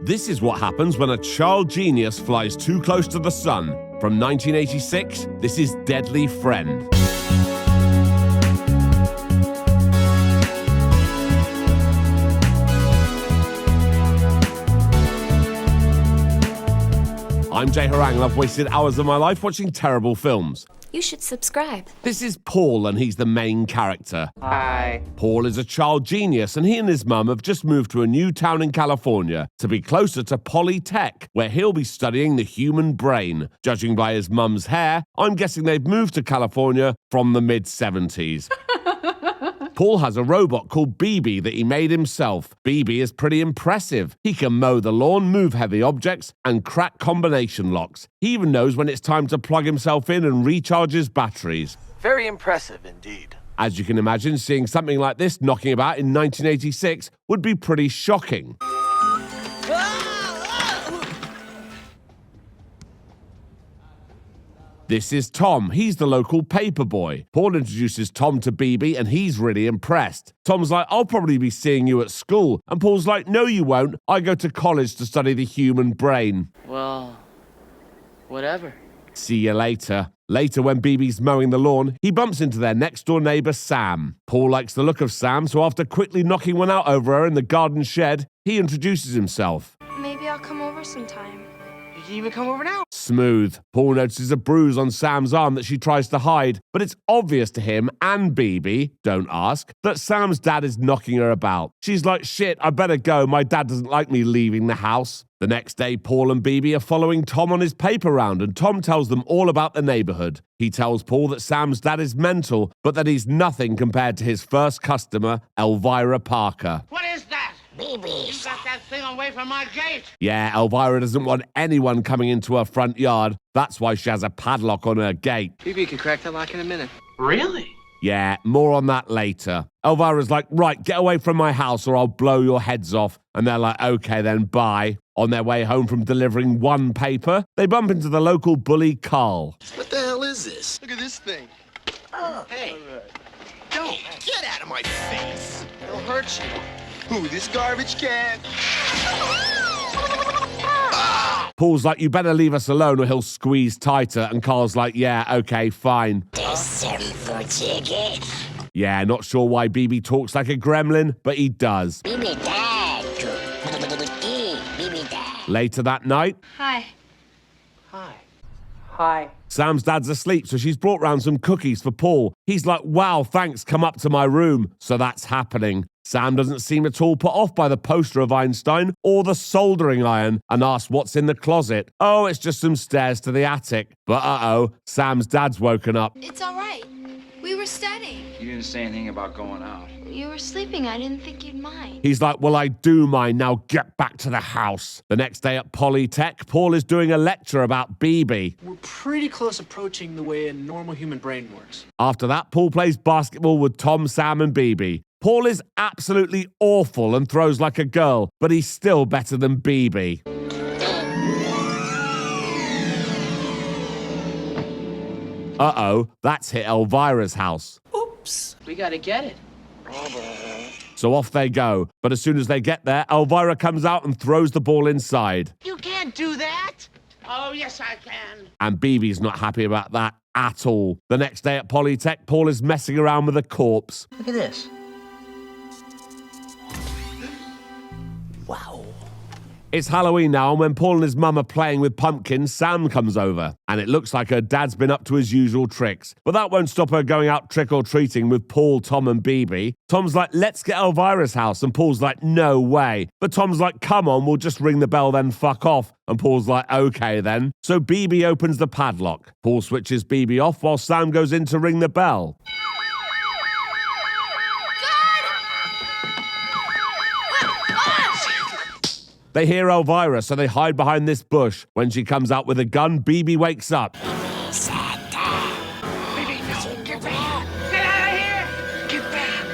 This is what happens when a child genius flies too close to the sun. From 1986, this is Deadly Friend. I'm Jay Harangue and I've wasted hours of my life watching terrible films. You should subscribe. This is Paul and he's the main character. Hi. Paul is a child genius and he and his mum have just moved to a new town in California to be closer to Polytech, where he'll be studying the human brain. Judging by his mum's hair, I'm guessing they've moved to California from the mid-70s. Paul has a robot called BB that he made himself. BB is pretty impressive. He can mow the lawn, move heavy objects, and crack combination locks. He even knows when it's time to plug himself in and recharge his batteries. Very impressive indeed. As you can imagine, seeing something like this knocking about in 1986 would be pretty shocking. This is Tom. He's the local paper boy. Paul introduces Tom to BB and he's really impressed. Tom's like, I'll probably be seeing you at school. And Paul's like, no you won't. I go to college to study the human brain. Well, whatever. See you later. Later, when BB's mowing the lawn, he bumps into their next-door neighbor, Sam. Paul likes the look of Sam, so after quickly knocking one out over her in the garden shed, he introduces himself. Maybe I'll come over sometime. You can even come over now. Smooth. Paul notices a bruise on Sam's arm that she tries to hide, but it's obvious to him and BB, don't ask, that Sam's dad is knocking her about. She's like, shit, I better go. My dad doesn't like me leaving the house. The next day, Paul and BB are following Tom on his paper round, and Tom tells them all about the neighborhood. He tells Paul that Sam's dad is mental, but that he's nothing compared to his first customer, Elvira Parker. What is that? BB. You got that thing away from my gate. Yeah, Elvira doesn't want anyone coming into her front yard. That's why she has a padlock on her gate. BB can crack that lock in a minute. Really? Yeah, more on that later. Elvira's like, right, get away from my house or I'll blow your heads off. And they're like, okay then, bye. On their way home from delivering one paper, they bump into the local bully, Carl. What the hell is this? Look at this thing. Oh, Hey, don't get out of my face. It'll hurt you. Who, this garbage can? Paul's like, you better leave us alone or he'll squeeze tighter. And Carl's like, yeah, okay, fine. Yeah, not sure why BB talks like a gremlin, but he does. Later that night, Hi. Hi. Hi. Sam's dad's asleep, so she's brought round some cookies for Paul. He's like, wow, thanks, come up to my room. So that's happening. Sam doesn't seem at all put off by the poster of Einstein or the soldering iron and asks what's in the closet. Oh, it's just some stairs to the attic. But uh-oh, Sam's dad's woken up. It's all right. We were studying. You didn't say anything about going out. You were sleeping. I didn't think you'd mind. He's like, well, I do mind. Now get back to the house. The next day at Polytech, Paul is doing a lecture about BB. We're pretty close approaching the way a normal human brain works. After that, Paul plays basketball with Tom, Sam, and BB. Paul is absolutely awful and throws like a girl, but he's still better than BB. Uh-oh, that's hit Elvira's house. Oops. We gotta get it. So off they go. But as soon as they get there, Elvira comes out and throws the ball inside. you can't do that. Oh, yes, I can. And BB's not happy about that at all. The next day at Polytech, Paul is messing around with a corpse. Look at this. Wow. It's Halloween now, and when Paul and his mum are playing with pumpkins, Sam comes over. And it looks like her dad's been up to his usual tricks. But that won't stop her going out trick-or-treating with Paul, Tom, and BB. Tom's like, let's get Elvira's house. And Paul's like, no way. But Tom's like, come on, we'll just ring the bell, then fuck off. And Paul's like, okay then. So BB opens the padlock. Paul switches BB off while Sam goes in to ring the bell. They hear Elvira, so they hide behind this bush. When she comes out with a gun, BB wakes up. Get out of here. Get back.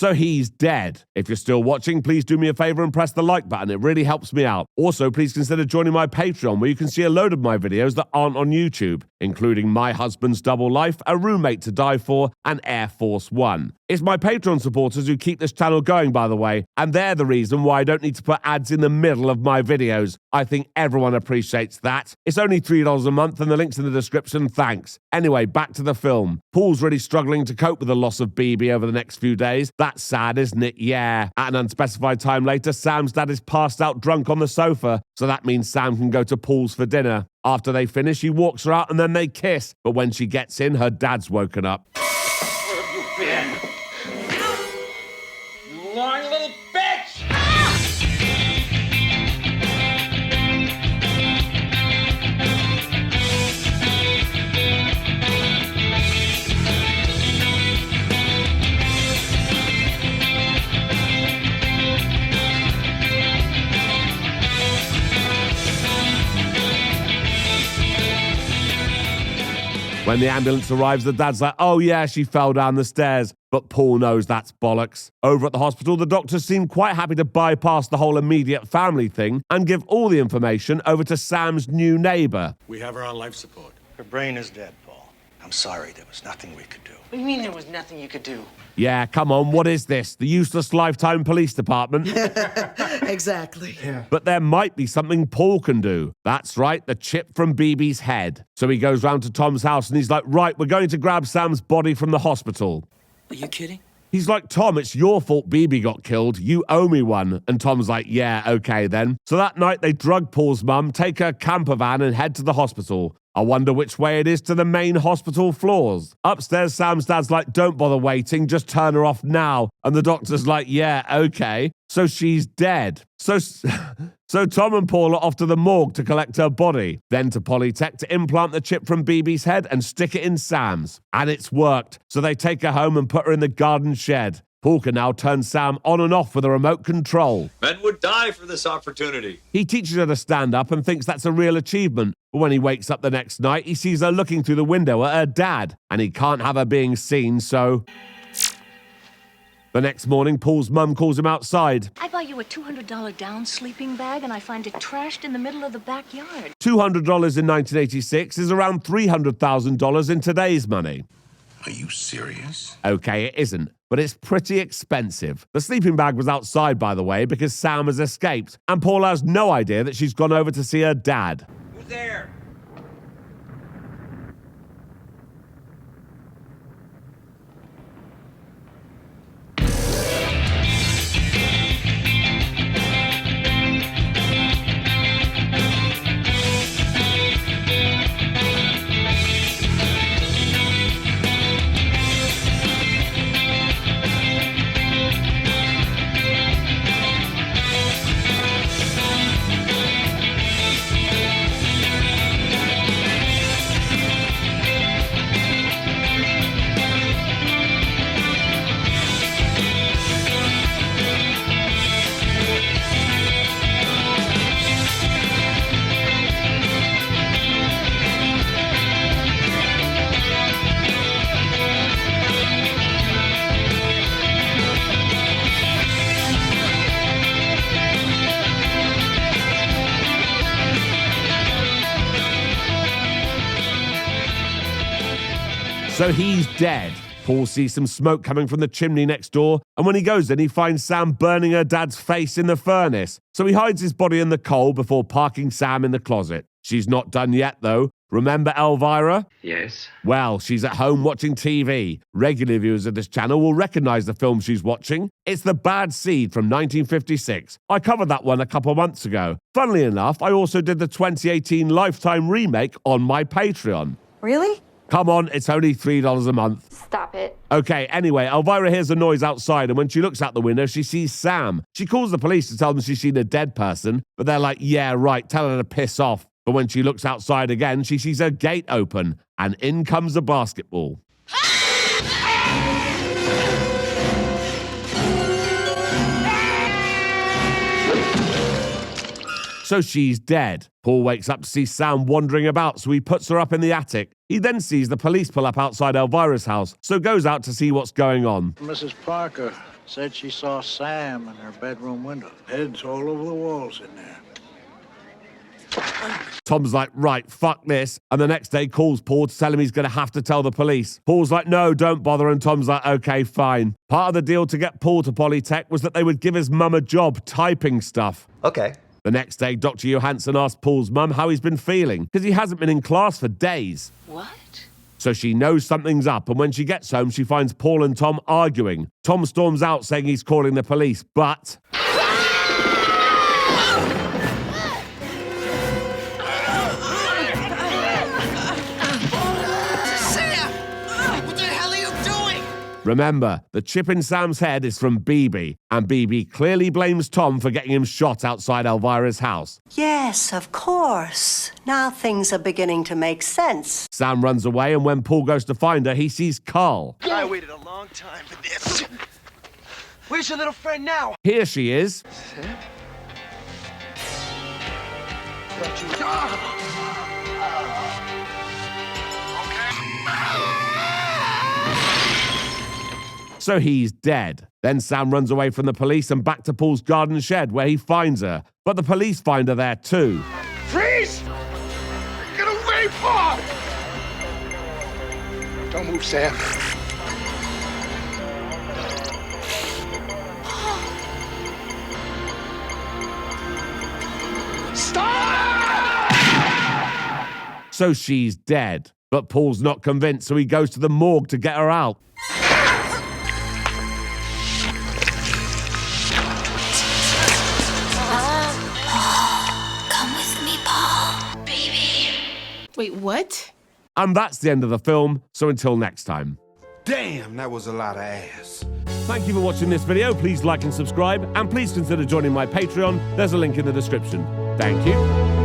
So he's dead. If you're still watching, please do me a favor and press the like button. It really helps me out. Also, please consider joining my Patreon, where you can see a load of my videos that aren't on YouTube, including My Husband's Double Life, A Roommate to Die For, and Air Force One. It's my Patreon supporters who keep this channel going, by the way, and they're the reason why I don't need to put ads in the middle of my videos. I think everyone appreciates that. It's only $3 a month, and the link's in the description. Thanks. Anyway, back to the film. Paul's really struggling to cope with the loss of BB over the next few days. That's sad, isn't it? Yeah. At an unspecified time later, Sam's dad is passed out drunk on the sofa, so that means Sam can go to Paul's for dinner. After they finish, he walks her out and then they kiss. But when she gets in, her dad's woken up. Where have you been? You lying little bitch! When the ambulance arrives, the dad's like, oh yeah, she fell down the stairs. But Paul knows that's bollocks. Over at the hospital, the doctors seem quite happy to bypass the whole immediate family thing and give all the information over to Sam's new neighbor. We have her on life support. Her brain is dead, Paul. I'm sorry, there was nothing we could do. What do you mean there was nothing you could do? Yeah, come on, what is this? The useless Lifetime Police Department? Exactly. Yeah. But there might be something Paul can do. That's right, the chip from BB's head. So he goes round to Tom's house and he's like, right, we're going to grab Sam's body from the hospital. Are you kidding? He's like, Tom, it's your fault BB got killed. You owe me one. And Tom's like, yeah, okay then. So that night they drug Paul's mum, take her camper van and head to the hospital. I wonder which way it is to the main hospital floors. Upstairs, Sam's dad's like, don't bother waiting, just turn her off now. And the doctor's like, yeah, okay. So she's dead. So Tom and Paul are off to the morgue to collect her body, then to Polytech to implant the chip from BB's head and stick it in Sam's. And it's worked. So they take her home and put her in the garden shed. Paul can now turn Sam on and off with a remote control. Men would die for this opportunity. He teaches her to stand up and thinks that's a real achievement. But when he wakes up the next night, he sees her looking through the window at her dad, and he can't have her being seen, so... The next morning, Paul's mum calls him outside. I buy you a $200 down sleeping bag, and I find it trashed in the middle of the backyard. $200 in 1986 is around $300,000 in today's money. Are you serious? Okay, it isn't, but it's pretty expensive. The sleeping bag was outside, by the way, because Sam has escaped, and Paul has no idea that she's gone over to see her dad. Who's there? So he's dead. Paul sees some smoke coming from the chimney next door, and when he goes in, he finds Sam burning her dad's face in the furnace. So he hides his body in the coal before parking Sam in the closet. She's not done yet, though. Remember Elvira? Yes. Well, she's at home watching TV. Regular viewers of this channel will recognize the film she's watching. It's The Bad Seed from 1956. I covered that one a couple months ago. Funnily enough, I also did the 2018 Lifetime remake on my Patreon. Really? Come on, it's only $3 a month. Stop it. Okay, anyway, Elvira hears a noise outside, and when she looks out the window, she sees Sam. She calls the police to tell them she's seen a dead person, but they're like, yeah, right, tell her to piss off. But when she looks outside again, she sees her gate open, and in comes a basketball. So she's dead. Paul wakes up to see Sam wandering about, so he puts her up in the attic. He then sees the police pull up outside Elvira's house, so goes out to see what's going on. Mrs. Parker, Said she saw Sam in her bedroom window. Heads all over the walls in there. Tom's like, right, fuck this. And the next day calls Paul to tell him he's going to have to tell the police. Paul's like, no, don't bother. And Tom's like, okay, fine. Part of the deal to get Paul to Polytech was that they would give his mum a job typing stuff. Okay. The next day, Dr. Johansson asked Paul's mum how he's been feeling, because he hasn't been in class for days. What? So she knows something's up, and when she gets home, she finds Paul and Tom arguing. Tom storms out saying he's calling the police, but... Remember, the chip in Sam's head is from BB, and BB clearly blames Tom for getting him shot outside Elvira's house. Yes, of course. Now things are beginning to make sense. Sam runs away, and when Paul goes to find her, he sees Carl. I waited a long time for this. Where's your little friend now? Here she is. Sam? So he's dead. Then Sam runs away from the police and back to Paul's garden shed where he finds her. But the police find her there too. Freeze! Get away, Paul! Don't move, Sam. Stop! So she's dead. But Paul's not convinced, so he goes to the morgue to get her out. Wait, what? And that's the end of the film, so until next time. Damn, that was a lot of ass. Thank you for watching this video. Please like and subscribe, and please consider joining my Patreon. There's a link in the description. Thank you.